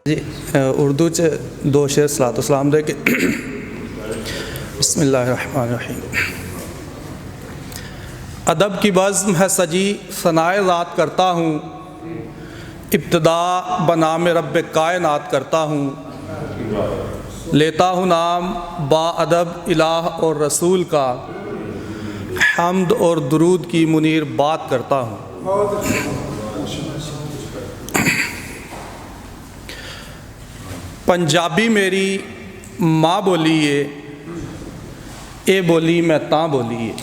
जी उर्दू च दो शेर सलातो सलाम दे के बिस्मिल्लाहिर्रहमानिर्रहीम। अदब की बज़्म है सजी सनाए ज़ात करता हूँ, इब्तिदा बनाम रब्ब कायनात करता हूँ। लेता हूँ नाम बाअदब इलाह और रसूल का, हम्द और दुरूद की मुनीर बात करता हूँ। पंजाबी मेरी माँ बोली है, ए बोली मैं तां बोली है।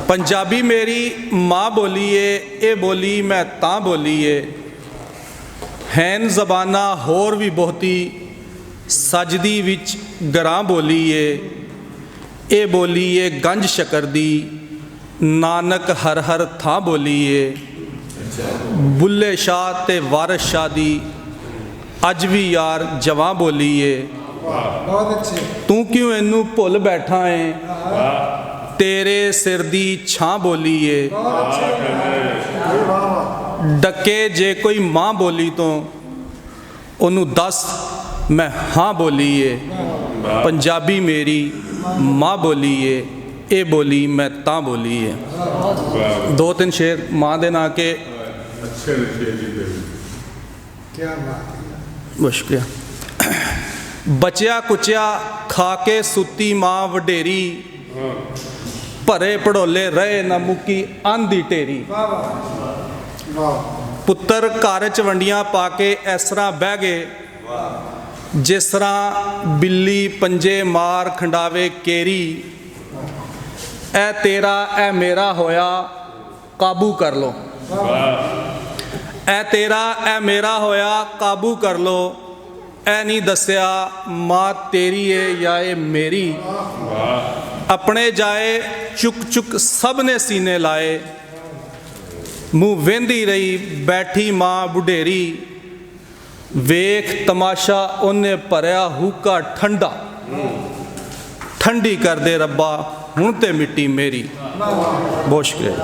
पंजाबी मेरी माँ बोली है, ए बोली मैं तां बोली है। हैन ज़बाना होर भी बहुती, सजदी विच गरां बोली है। ए बोली है गंज शकर दी, नानक हर हर थां बोलीए। बुल्ले शाह ते वारिस शाह दी, अज भी यार जवां बोलीए। तू क्यों इनू भुल बैठा है, तेरे सिर दी छां बोलीए। डके जे कोई मां बोली तो ओनू दस मैं हाँ बोलीए। पंजाबी मेरी माँ बोलीए, ए बोली मैं तां बोली है। दो तीन शेर माँ दे ना के मुश्किल। बचिया कुचिया खा के सुती माँ वडेरी, भरे पड़ोले रहे न मुकी आंधी ढेरी। पुत्तर घर च वंडियां पा के इस तरह बह गए, जिस तरह बिल्ली पंजे मार खंडावे केरी। ए तेरा ए मेरा होया काबू कर लो, ए तेरा ए मेरा होया काबू कर लो। ए नहीं दसिया माँ तेरी है या ए मेरी। अपने जाए चुक चुक सब ने सीने लाए, मुँह वेंदी रही बैठी माँ बुढेरी। वेख तमाशा उन्हें भरया हुक्का ठंडा, ठंडी कर दे रब्बा हुण ते मिट्टी मेरी। बहुत शुक्रिया।